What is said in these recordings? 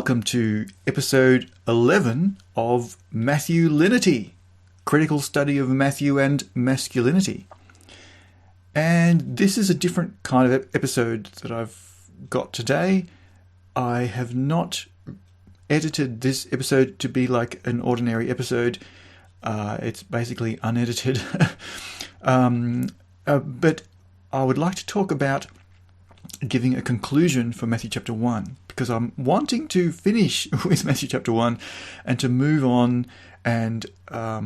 welcome to episode 11 of Matthewlinity, critical study of Matthew and masculinity. And this is a different kind of episode that I've got today. I have not edited this episode to be like an ordinary episode. It's basically unedited. But I would like to talk about giving a conclusion for Matthew chapter 1, because I'm wanting to finish with Matthew chapter 1 and to move on and, have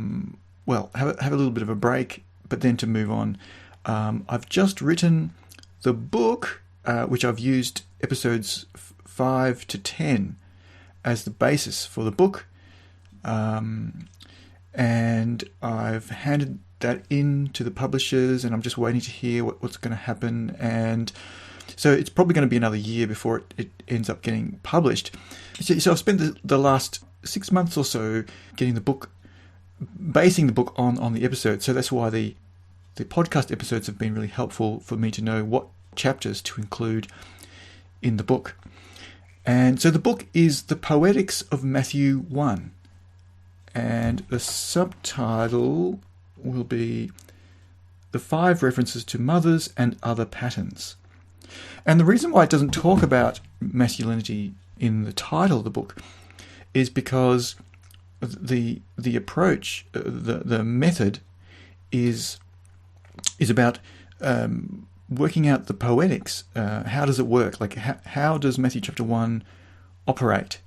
a little bit of a break, but then to move on. I've just written the book, which I've used episodes 5 to 10 as the basis for the book, and I've handed that in to the publishers, and I'm just waiting to hear what's going to happen. And so it's probably going to be another year before it ends up getting published. So I've spent the last 6 months or so getting the book, basing the book on the episodes. So that's why the podcast episodes have been really helpful for me to know what chapters to include in the book. And so the book is The Poetics of Matthew 1. And the subtitle will be The 5 References to Mothers and Other Patterns. And the reason why it doesn't talk about masculinity in the title of the book is because the approach, the method is about working out the poetics. How does it work? Like how does Matthew chapter 1 operate?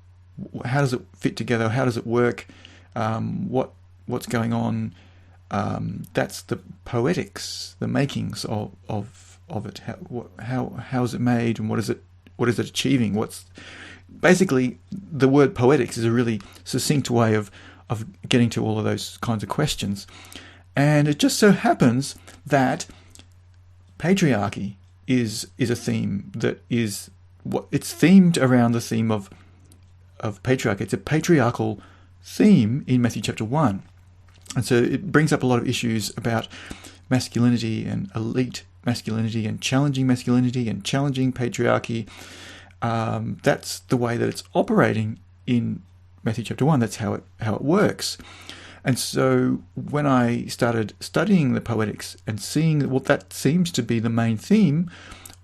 How does it fit together? How does it work? What's going on? That's the poetics, the makings of it. How is it made, and what is it achieving? What's basically the word poetics is a really succinct way of getting to all of those kinds of questions. And it just so happens that patriarchy is a theme that is it's themed around the theme of patriarchy. It's a patriarchal theme in Matthew chapter 1. And so it brings up a lot of issues about masculinity and elite masculinity and challenging patriarchy. That's the way that it's operating in Matthew chapter 1. That's how it works. And so when I started studying the poetics and seeing that seems to be the main theme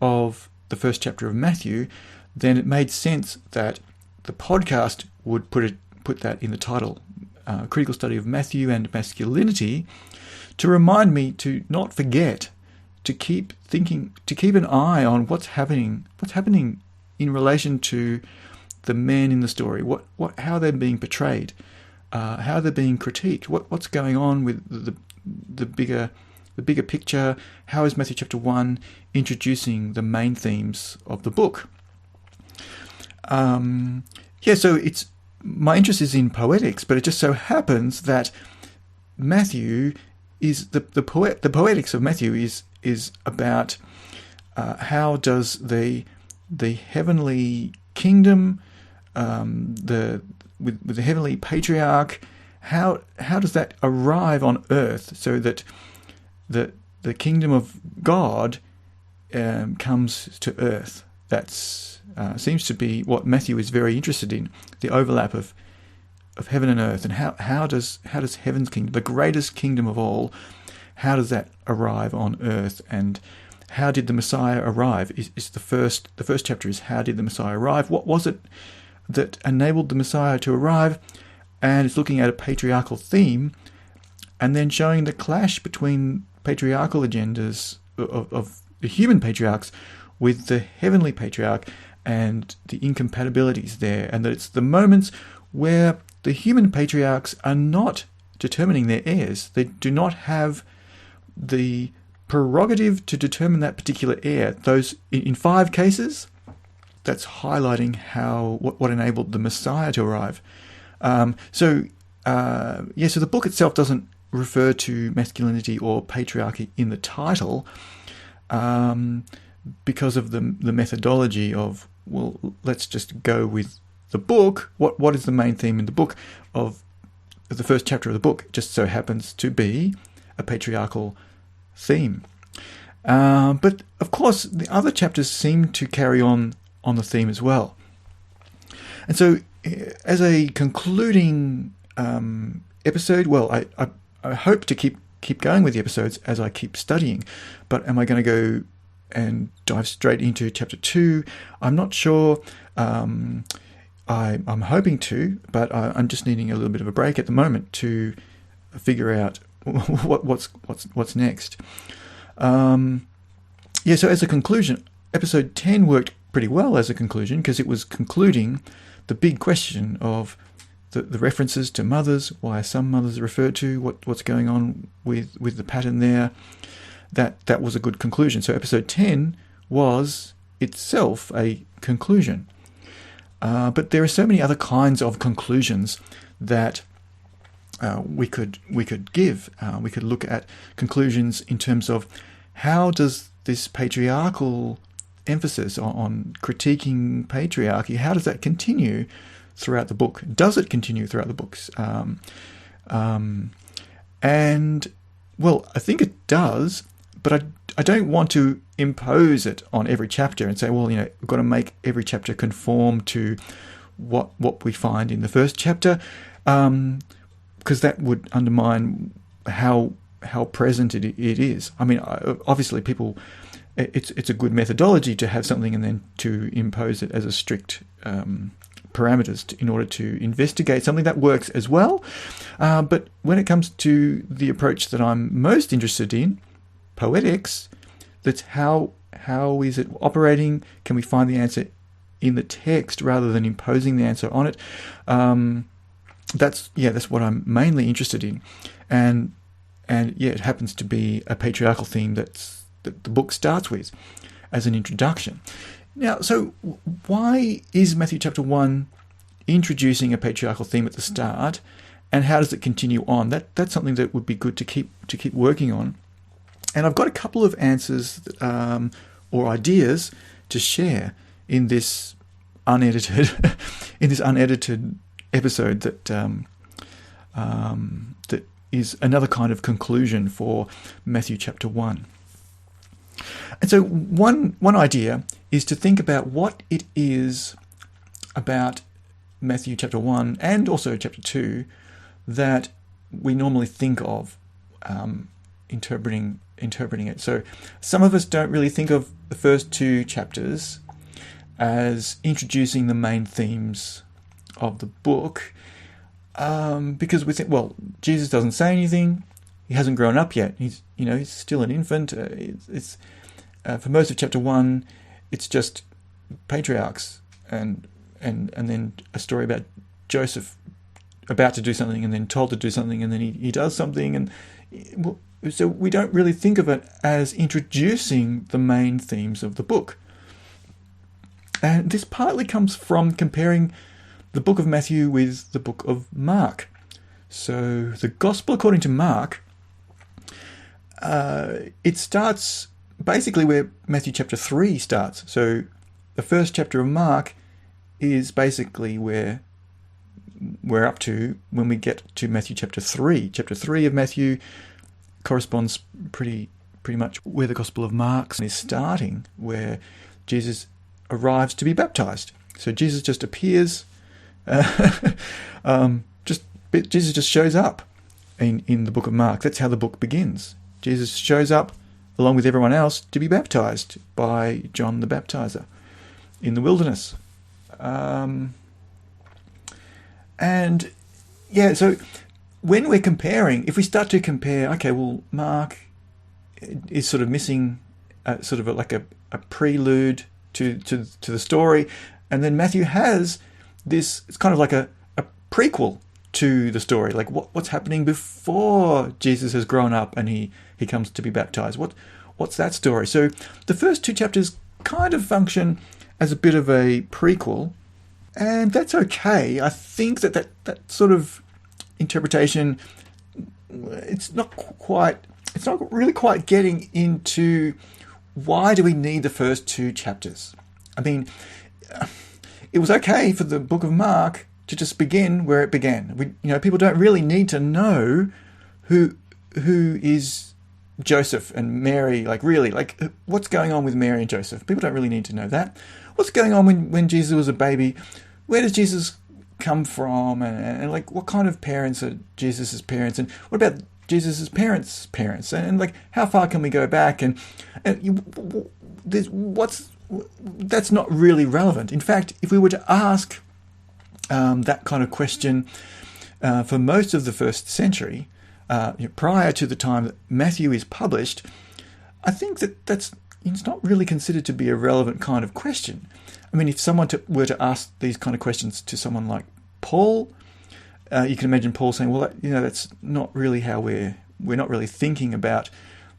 of the first chapter of Matthew, then it made sense that the podcast would put that in the title, Critical Study of Matthew and Masculinity, to remind me to not forget, to keep an eye on what's happening in relation to the men in the story, how they're being portrayed, how they're being critiqued, what's going on with the bigger picture. How is Matthew chapter 1 introducing the main themes of the book? So my interest is in poetics, but it just so happens that Matthew is the poetics of Matthew is about how does the heavenly kingdom, with the heavenly patriarch, how does that arrive on earth so that the kingdom of God comes to earth? That's seems to be what Matthew is very interested in, the overlap of heaven and earth, and how does heaven's kingdom, the greatest kingdom of all, how does that arrive on earth, and how did the Messiah arrive? Is the first chapter is how did the Messiah arrive? What was it that enabled the Messiah to arrive? And it's looking at a patriarchal theme, and then showing the clash between patriarchal agendas of the human patriarchs with the heavenly patriarch, and the incompatibilities there, and that it's the moments where the human patriarchs are not determining their heirs. They do not have the prerogative to determine that particular heir. Those in 5 cases, that's highlighting what enabled the Messiah to arrive. So the book itself doesn't refer to masculinity or patriarchy in the title, because of the methodology of, well, let's just go with the book. What is the main theme in the book of the first chapter of the book? It just so happens to be a patriarchal theme. But of course, the other chapters seem to carry on the theme as well. And so, as a concluding episode, well, I hope to keep going with the episodes as I keep studying, but am I going to go and dive straight into chapter 2? I'm not sure. I'm hoping to, but I'm just needing a little bit of a break at the moment to figure out what's next. So as a conclusion, episode 10 worked pretty well as a conclusion, because it was concluding the big question of the references to mothers, why are some mothers referred to, what's going on with the pattern there. That was a good conclusion. So episode 10 was itself a conclusion. But there are so many other kinds of conclusions that we could give. We could look at conclusions in terms of how does this patriarchal emphasis on critiquing patriarchy, how does that continue throughout the book? Does it continue throughout the books? And, well, I think it does, but I don't want to impose it on every chapter and say, well, we've got to make every chapter conform to what we find in the first chapter, because that would undermine how present it is. I mean, obviously people, it's a good methodology to have something and then to impose it as a strict parameters in order to investigate something. That works as well. But when it comes to the approach that I'm most interested in, poetics, that's how is it operating? Can we find the answer in the text rather than imposing the answer on it? That's what I'm mainly interested in, and it happens to be a patriarchal theme that the book starts with as an introduction. Now, so why is Matthew chapter 1 introducing a patriarchal theme at the start, and how does it continue on? That's something that would be good to keep working on. And I've got a couple of answers or ideas to share in this unedited episode that is another kind of conclusion for Matthew chapter 1. And so one idea is to think about what it is about Matthew chapter 1 and also chapter 2 that we normally think of interpreting it. So some of us don't really think of the first two chapters as introducing the main themes of the book, because we think, well, Jesus doesn't say anything. He hasn't grown up yet. He's still an infant. It's for most of chapter 1, it's just patriarchs and then a story about Joseph about to do something and then told to do something and then he does something, and so we don't really think of it as introducing the main themes of the book. And this partly comes from comparing the book of Matthew with the book of Mark. So the Gospel according to Mark, it starts basically where Matthew chapter 3 starts. So the first chapter of Mark is basically where we're up to when we get to Matthew chapter 3. Chapter 3 of Matthew corresponds pretty much where the Gospel of Mark is starting, where Jesus arrives to be baptized. So Jesus just appears, Jesus just shows up in the book of Mark. That's how the book begins. Jesus shows up along with everyone else to be baptized by John the Baptizer in the wilderness. So when we're comparing, if we start to compare, okay, well, Mark is sort of missing sort of like a prelude to the story, and then Matthew has this, it's kind of like a prequel to the story, like what's happening before Jesus has grown up and he comes to be baptized. What's that story? So the first two chapters kind of function as a bit of a prequel, and that's okay. I think that sort of interpretation, it's not really quite getting into why do we need the first two chapters. I mean, it was okay for the book of Mark to just begin where it began. People don't really need to know who is Joseph and Mary, what's going on with Mary and Joseph. People don't really need to know that. What's going on when Jesus was a baby? where does Jesus come from, and like what kind of parents are Jesus's parents, and what about Jesus's parents' parents, and like how far can we go back, and that's not really relevant. In fact, if we were to ask that kind of question for most of the first century, prior to the time that Matthew is published, I think it's not really considered to be a relevant kind of question. I mean, if someone were to ask these kind of questions to someone like Paul, you can imagine Paul saying, "Well, that's not really how we're not really thinking about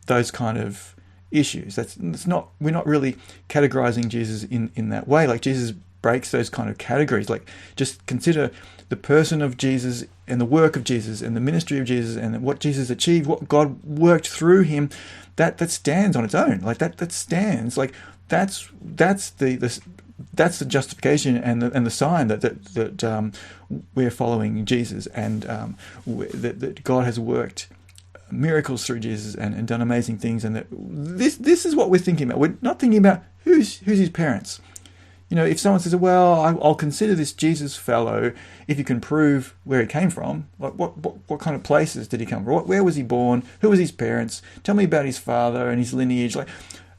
those kind of issues. We're not really categorizing Jesus in that way. Like Jesus breaks those kind of categories. Like just consider the person of Jesus and the work of Jesus and the ministry of Jesus and what Jesus achieved, what God worked through him. That stands on its own. Like that stands. Like that's the justification and the sign that we're following Jesus, and that God has worked miracles through Jesus and done amazing things, and that this is what we're thinking about. We're not thinking about who's his parents. If someone says, "Well, I'll consider this Jesus fellow if you can prove where he came from. Like what kind of places did he come from? Where was he born? Who was his parents? Tell me about his father and his lineage." Like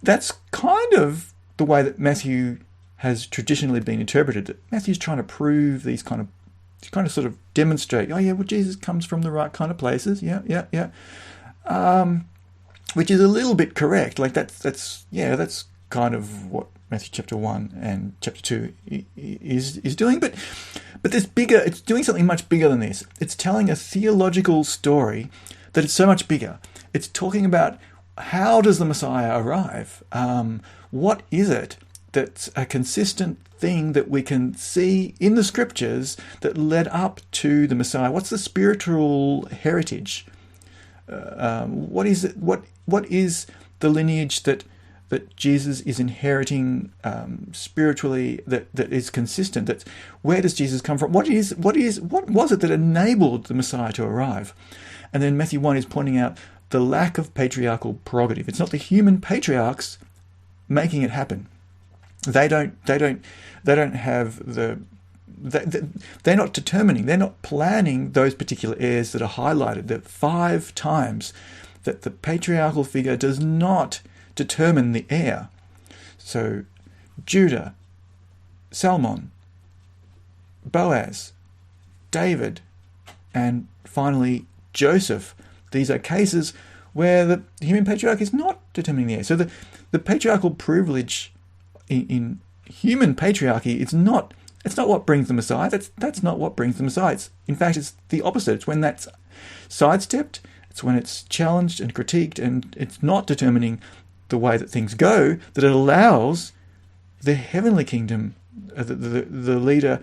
that's kind of the way that Matthew has traditionally been interpreted. That Matthew's trying to prove these kind of sort of demonstrate. Oh yeah, well Jesus comes from the right kind of places. Yeah. Which is a little bit correct. Like that's kind of what Matthew chapter 1 and chapter 2 is doing, but there's bigger. It's doing something much bigger than this. It's telling a theological story that is so much bigger. It's talking about how does the Messiah arrive? What is it that's a consistent thing that we can see in the scriptures that led up to the Messiah? What's the spiritual heritage? What is it? What is the lineage that Jesus is inheriting spiritually, that is consistent? Where does Jesus come from? What was it that enabled the Messiah to arrive? And then Matthew 1 is pointing out the lack of patriarchal prerogative. It's not the human patriarchs making it happen. They don't have they're not determining, they're not planning those particular heirs that are highlighted. That 5 times that the patriarchal figure does not determine the heir. So Judah, Salmon, Boaz, David, and finally Joseph. These are cases where the human patriarch is not determining the heir. So the patriarchal privilege in human patriarchy, it's not what brings the Messiah. That's not what brings the Messiah. In fact, it's the opposite. It's when that's sidestepped, it's when it's challenged and critiqued, and it's not determining the way that things go, that it allows the heavenly kingdom, the leader,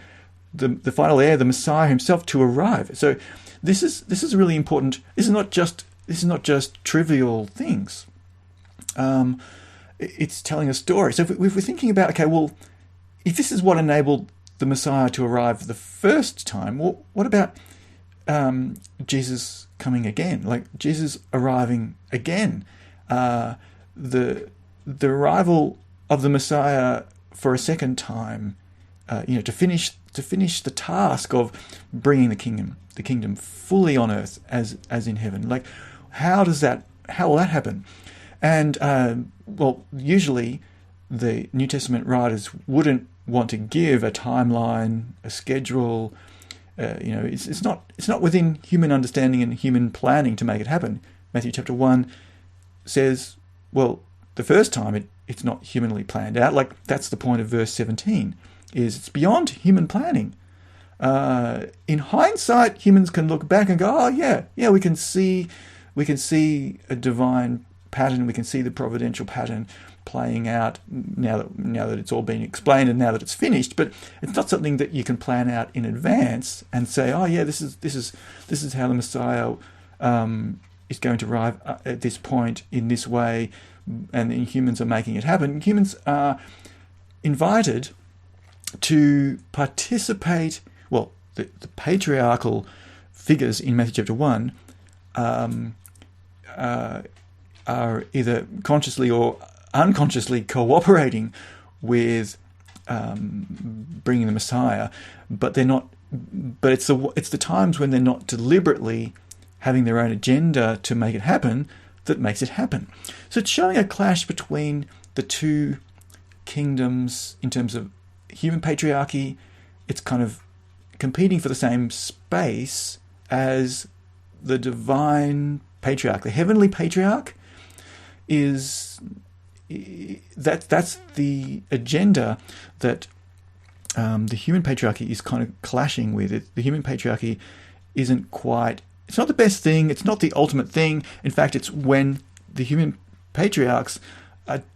the final heir, the Messiah himself, to arrive. So this is really important. This is not just trivial things. It's telling a story. So if we're thinking about, okay, well, if this is what enabled the Messiah to arrive the first time, what about Jesus coming again? Like Jesus arriving again, the arrival of the Messiah for a second time, to finish the task of bringing the kingdom fully on earth as in heaven. Like how will that happen? And usually the New Testament writers wouldn't want to give a timeline, a schedule. It's not within human understanding and human planning to make it happen. Matthew chapter 1 says, well, the first time it's not humanly planned out. Like that's the point of verse 17, is it's beyond human planning. In hindsight, humans can look back and go, oh yeah, we can see a divine pattern. We can see the providential pattern playing out now that it's all been explained and now that it's finished. But it's not something that you can plan out in advance and say, oh yeah, this is how the Messiah is going to arrive at this point in this way, and then humans are making it happen. Humans are invited to participate. Well, the patriarchal figures in Matthew chapter 1 are either consciously or unconsciously cooperating with bringing the Messiah, but they're not. But it's the times when they're not deliberately having their own agenda to make it happen that makes it happen. So it's showing a clash between the two kingdoms in terms of human patriarchy. It's kind of competing for the same space as the divine patriarch. The heavenly patriarch is that's the agenda that the human patriarchy is kind of clashing with. The human patriarchy isn't quite. It's not the best thing. It's not the ultimate thing. In fact, it's when the human patriarchs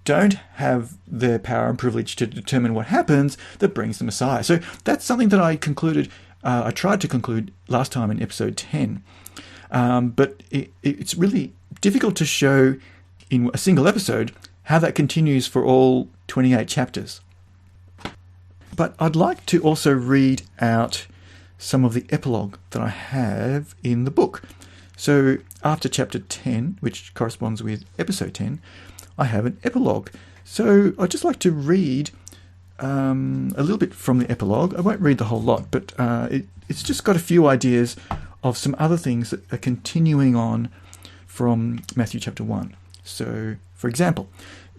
don't have the power and privilege to determine what happens that brings the Messiah. So that's something that I concluded. I tried to conclude last time in episode 10. But it's really difficult to show in a single episode how that continues for all 28 chapters. But I'd like to also read out some of the epilogue that I have in the book. So after chapter 10, which corresponds with episode 10, I have an epilogue. So I'd just like to read a little bit from the epilogue. I won't read the whole lot, but it's just got a few ideas of some other things that are continuing on from Matthew chapter 1. So, for example,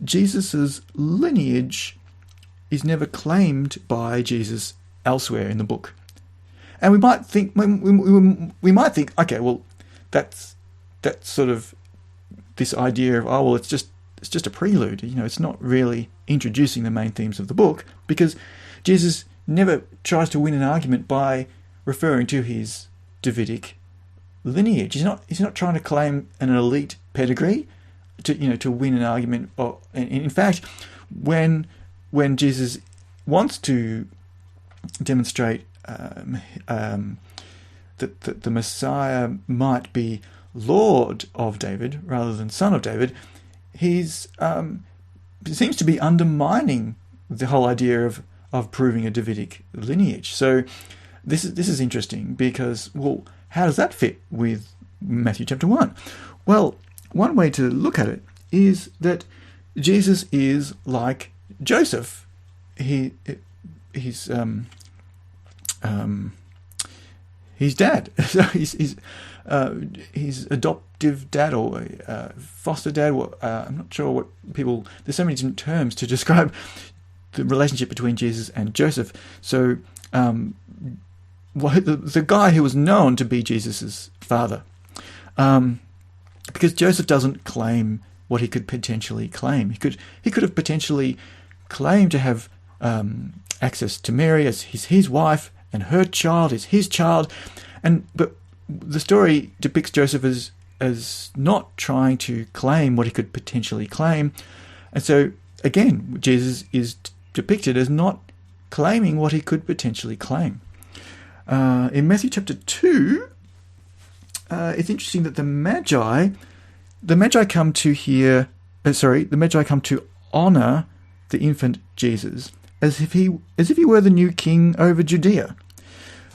Jesus' lineage is never claimed by Jesus elsewhere in the book. And we might think, okay, well, that's sort of this idea of, oh, well, it's just a prelude. You know, it's not really introducing the main themes of the book, because Jesus never tries to win an argument by referring to his Davidic lineage. He's not trying to claim an elite pedigree to win an argument. In fact, when Jesus wants to demonstrate that the Messiah might be Lord of David rather than Son of David, he seems to be undermining the whole idea of proving a Davidic lineage. So this is interesting because, well, how does that fit with Matthew chapter 1? Well, one way to look at it is that Jesus is like Joseph. He's dad. So he's adoptive dad or foster dad. I'm not sure what people. There's so many different terms to describe the relationship between Jesus and Joseph. So the guy who was known to be Jesus's father, because Joseph doesn't claim what he could potentially claim. He could have potentially claimed to have access to Mary as his wife, and her child is his child, but the story depicts Joseph as not trying to claim what he could potentially claim, and so again, Jesus is depicted as not claiming what he could potentially claim. In Matthew chapter 2, it's interesting that the Magi come to honor the infant Jesus as if he were the new king over Judea,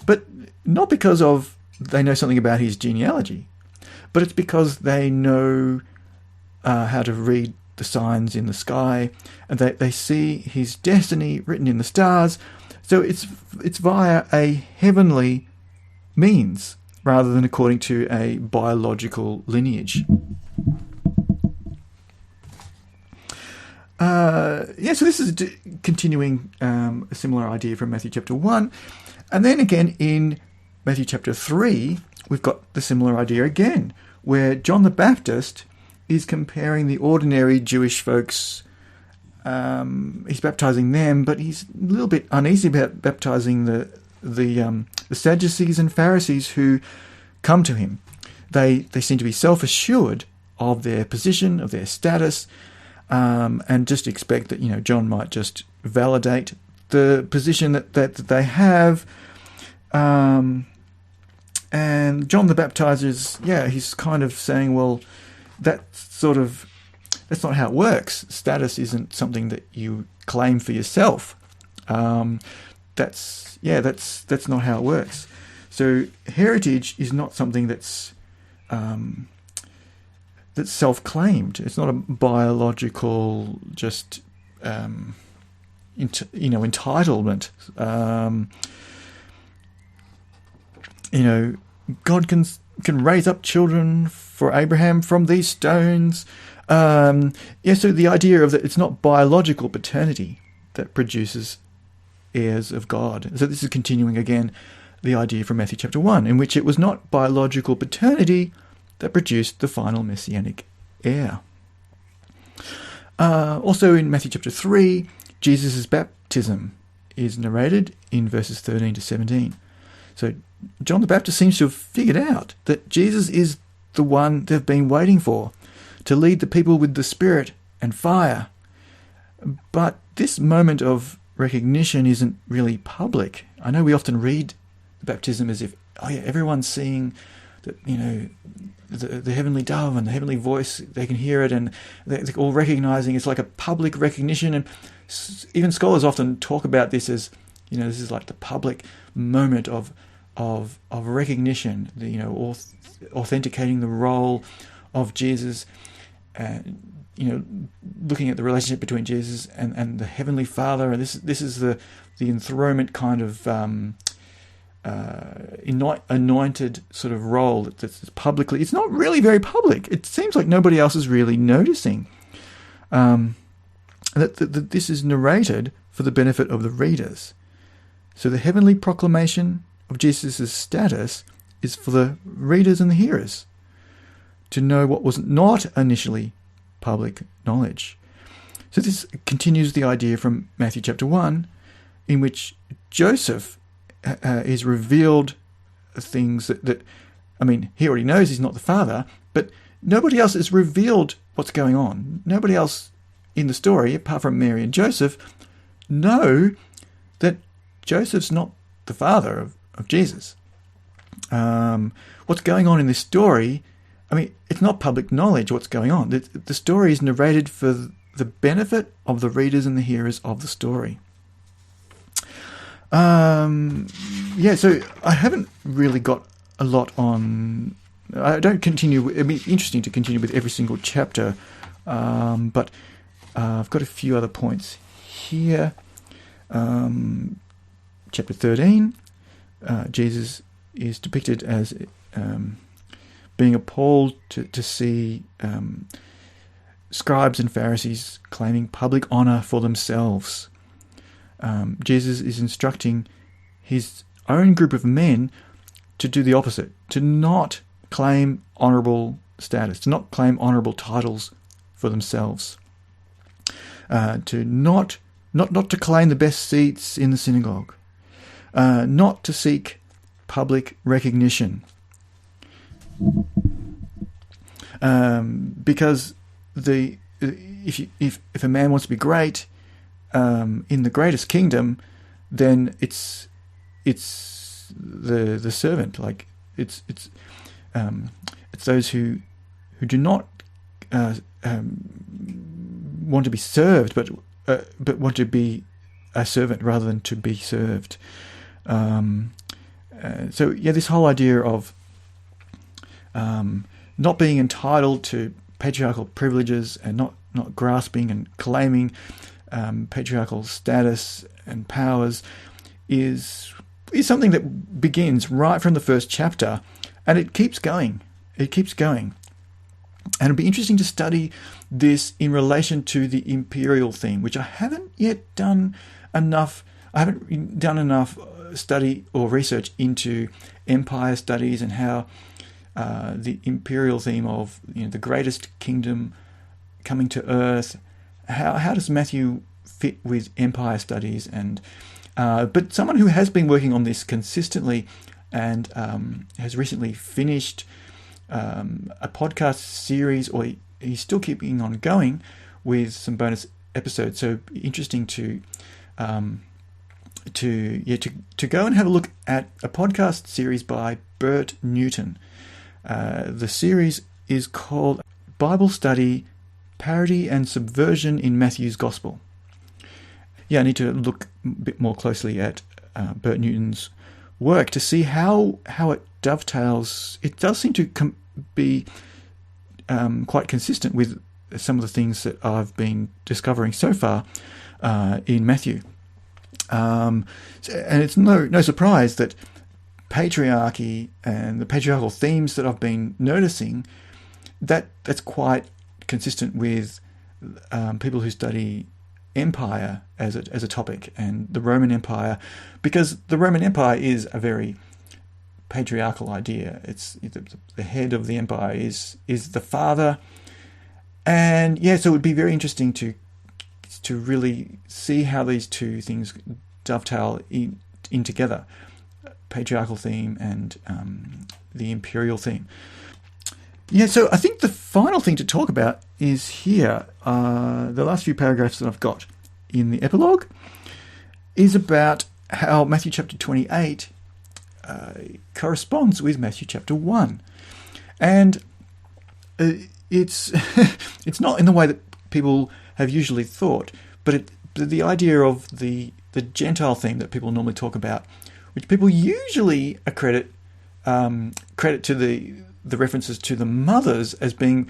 but not because they know something about his genealogy, but it's because they know how to read the signs in the sky, and they see his destiny written in the stars. So it's via a heavenly means rather than according to a biological lineage. So this is continuing a similar idea from Matthew chapter 1. And then again in Matthew chapter 3, we've got the similar idea again, where John the Baptist is comparing the ordinary Jewish folks. He's baptizing them, but he's a little bit uneasy about baptizing the Sadducees and Pharisees who come to him. They seem to be self-assured of their position, of their status, and just expect that John might just validate the position that they have. And John the Baptizer he's kind of saying, well, that's not how it works. Status isn't something that you claim for yourself. That's not how it works. So heritage is not something that's self-claimed. It's not a biological entitlement. God can raise up children for Abraham from these stones. So the idea of that it's not biological paternity that produces heirs of God. So this is continuing again the idea from Matthew chapter 1, in which it was not biological paternity that produced the final messianic heir. Also in Matthew chapter 3, Jesus' baptism is narrated in verses 13 to 17. So John the Baptist seems to have figured out that Jesus is the one they've been waiting for, to lead the people with the Spirit and fire. But this moment of recognition isn't really public. I know we often read the baptism as if, everyone's seeing that, the heavenly dove and the heavenly voice, they can hear it, and they're all recognizing it's like a public recognition. And even scholars often talk about this as, this is like the public moment of recognition, authenticating the role of Jesus, looking at the relationship between Jesus and the Heavenly Father. And this is the enthronement kind of anointed sort of role that's publicly. It's not really very public. It seems like nobody else is really noticing that this is narrated for the benefit of the readers. So the heavenly proclamation of Jesus' status is for the readers and the hearers to know what was not initially public knowledge. So this continues the idea from Matthew chapter 1, in which Joseph is revealed things that he already knows he's not the father, but nobody else is revealed what's going on. Nobody else in the story, apart from Mary and Joseph, know that Joseph's not the father of Jesus. What's going on in this story, it's not public knowledge what's going on. The story is narrated for the benefit of the readers and the hearers of the story. So I haven't really got a lot on. I don't continue. It'd be interesting to continue with every single chapter, but I've got a few other points here. Chapter 13, Jesus is depicted as being appalled to see scribes and Pharisees claiming public honor for themselves. Jesus is instructing his own group of men to do the opposite, to not claim honorable status, to not claim honorable titles for themselves, to not to claim the best seats in the synagogue, not to seek public recognition, because if a man wants to be great in the greatest kingdom, then it's the servant. Like it's those who do not want to be served, but want to be a servant rather than to be served. This whole idea of not being entitled to patriarchal privileges and not grasping and claiming patriarchal status and powers is something that begins right from the first chapter, and it keeps going. It keeps going. And it'll be interesting to study this in relation to the imperial theme, which I haven't yet done enough. I haven't done enough study or research into empire studies and how the imperial theme of the greatest kingdom coming to earth. How does Matthew fit with empire studies? And but someone who has been working on this consistently and has recently finished a podcast series, or he's still keeping on going with some bonus episodes. So interesting to go and have a look at a podcast series by Bert Newton. The series is called Bible Study, Parody and Subversion in Matthew's Gospel. I need to look a bit more closely at Bert Newton's work to see how it dovetails. It does seem to be quite consistent with some of the things that I've been discovering so far in Matthew. And it's no surprise that patriarchy and the patriarchal themes that I've been noticing, that's quite consistent with people who study empire as a topic, and the Roman Empire, because the Roman Empire is a very patriarchal idea. It's the head of the empire is the father, and so it would be very interesting to really see how these two things dovetail in together, patriarchal theme and the imperial theme. So I think the final thing to talk about is here, the last few paragraphs that I've got in the epilogue is about how Matthew chapter 28 corresponds with Matthew chapter 1. And it's it's not in the way that people have usually thought, but the idea of the Gentile theme that people normally talk about, which people usually accredit to the references to the mothers as being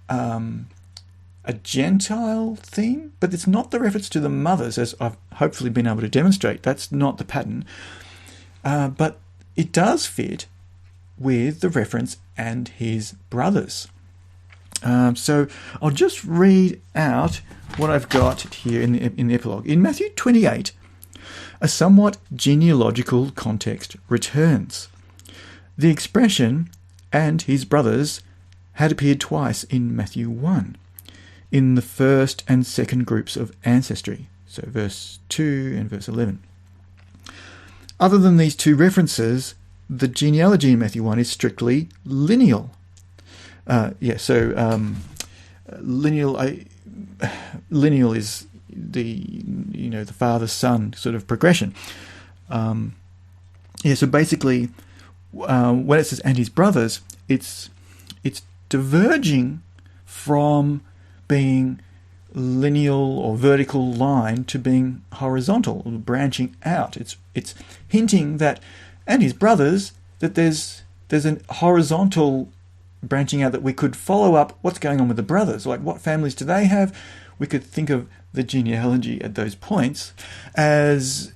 a Gentile theme, but it's not the reference to the mothers, as I've hopefully been able to demonstrate. That's not the pattern. But it does fit with the reference and his brothers. So I'll just read out what I've got here in the epilogue. In Matthew 28, a somewhat genealogical context returns. The expression "and his brothers" had appeared twice in Matthew 1, in the first and second groups of ancestry, so verse 2 and verse 11. Other than these two references, the genealogy in Matthew 1 is strictly lineal. Lineal is the father-son sort of progression. So basically, when it says "and his brothers," it's diverging from being lineal or vertical line to being horizontal, branching out. It's hinting that "and his brothers," that there's a horizontal branching out, that we could follow up what's going on with the brothers, like what families do they have. We could think of the genealogy at those points as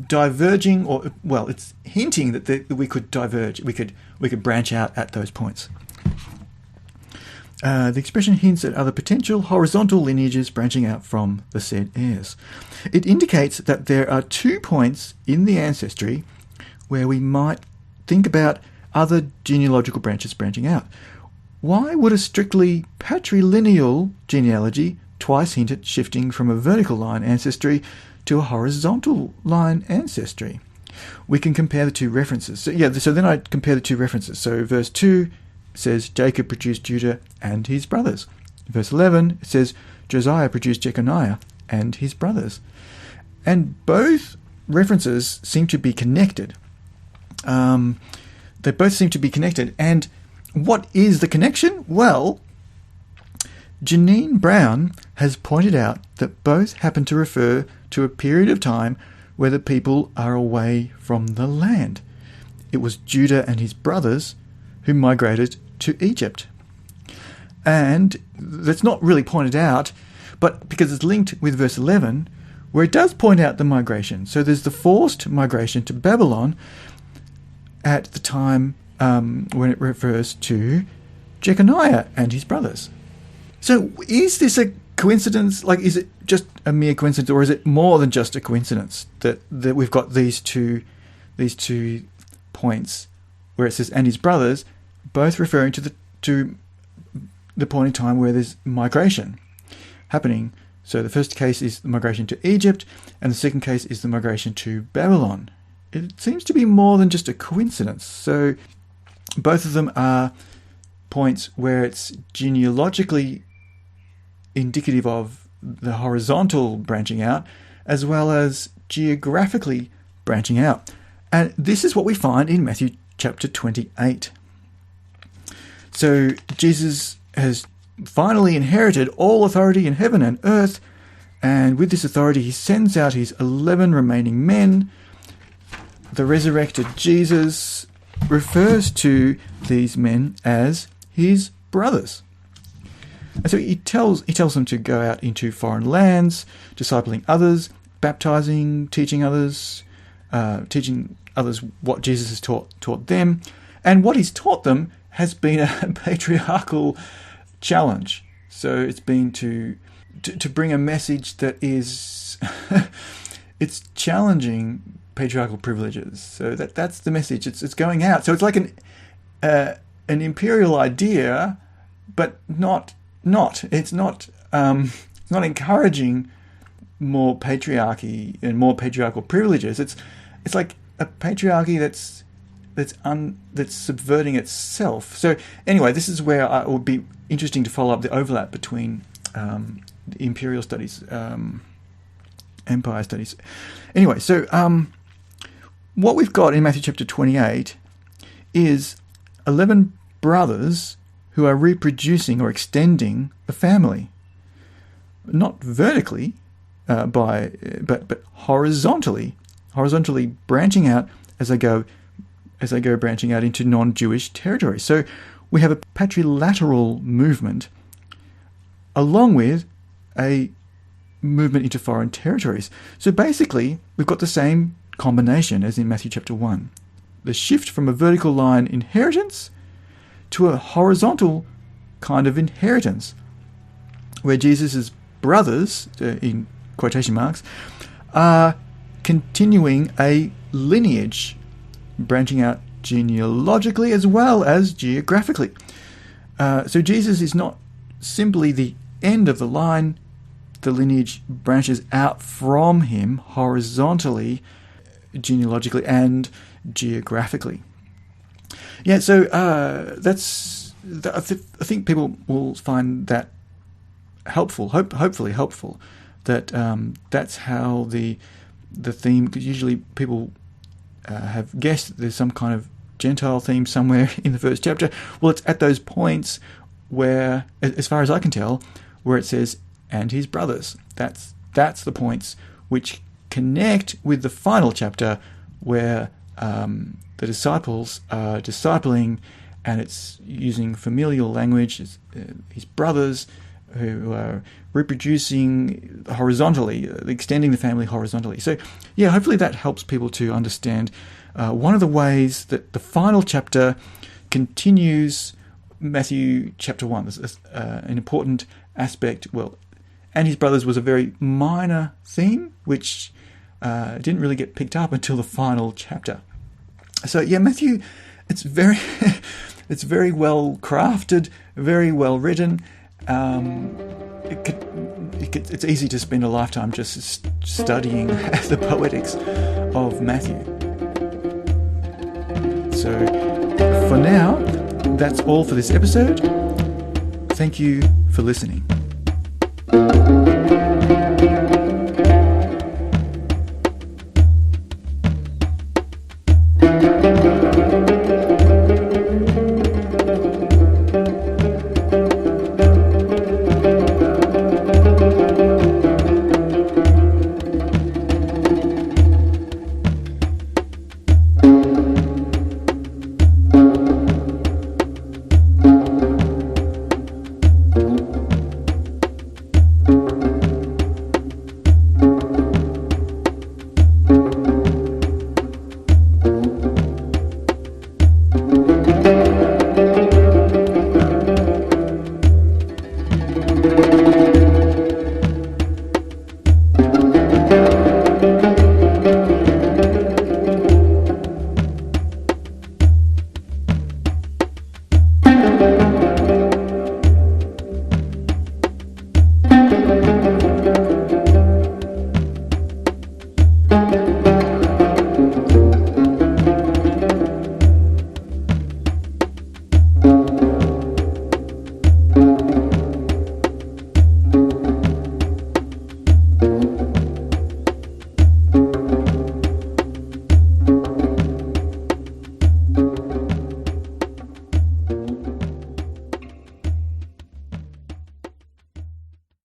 diverging, or it's hinting that we could diverge, we could branch out at those points. The expression hints at other potential horizontal lineages branching out from the said heirs. It indicates that there are 2 points in the ancestry where we might think about other genealogical branches branching out. Why would a strictly patrilineal genealogy twice hint at shifting from a vertical line ancestry to a horizontal line ancestry? We can compare the two references. So then I compare the two references. So verse 2 says Jacob produced Judah and his brothers. Verse 11 it says Josiah produced Jeconiah and his brothers. And both references seem to be connected. They both seem to be connected. And what is the connection? Well, Janine Brown has pointed out that both happen to refer to a period of time where the people are away from the land. It was Judah and his brothers who migrated to Egypt. And that's not really pointed out, but because it's linked with verse 11, where it does point out the migration. So there's the forced migration to Babylon at the time when it refers to Jeconiah and his brothers. So is this a coincidence? Like, is it just a mere coincidence, or is it more than just a coincidence that we've got these two points where it says "and his brothers," both referring to the point in time where there's migration happening? So the first case is the migration to Egypt, and the second case is the migration to Babylon. It seems to be more than just a coincidence. So both of them are points where it's genealogically indicative of the horizontal branching out, as well as geographically branching out. And this is what we find in Matthew chapter 28. So Jesus has finally inherited all authority in heaven and earth, and with this authority he sends out his 11 remaining men. The resurrected Jesus refers to these men as his brothers. And so he tells them to go out into foreign lands, discipling others, baptizing, teaching others what Jesus has taught them. And what he's taught them has been a patriarchal challenge. So it's been to bring a message that is it's challenging patriarchal privileges. So that's the message. It's going out. So it's like an imperial idea, but not. It's not encouraging more patriarchy and more patriarchal privileges. It's like a patriarchy that's subverting itself. So anyway, this is where it would be interesting to follow up the overlap between the imperial studies, empire studies. Anyway, so what we've got in Matthew chapter 28 is 11 brothers who are reproducing or extending the family, not vertically, but horizontally branching out as they go branching out into non-Jewish territory. So we have a patrilateral movement along with a movement into foreign territories. So basically, we've got the same combination as in Matthew chapter 1. The shift from a vertical line inheritance to a horizontal kind of inheritance, where Jesus' brothers, in quotation marks, are continuing a lineage, branching out genealogically as well as geographically. So Jesus is not simply the end of the line. The lineage branches out from him horizontally, genealogically and geographically. Yeah, so I think people will find that helpful, hopefully helpful, that that's how the theme, because usually people have guessed there's some kind of Gentile theme somewhere in the first chapter. Well, it's at those points where, as far as I can tell, where it says, and his brothers. That's the points which connect with the final chapter where the disciples are discipling, and it's using familial language, his brothers who are reproducing horizontally, extending the family horizontally. So, yeah, hopefully that helps people to understand one of the ways that the final chapter continues Matthew chapter 1. There's an important aspect. Well, and his brothers was a very minor theme, which didn't really get picked up until the final chapter. So yeah, Matthew, it's very well crafted, very well written. It's easy to spend a lifetime just studying the poetics of Matthew. So for now, that's all for this episode. Thank you for listening.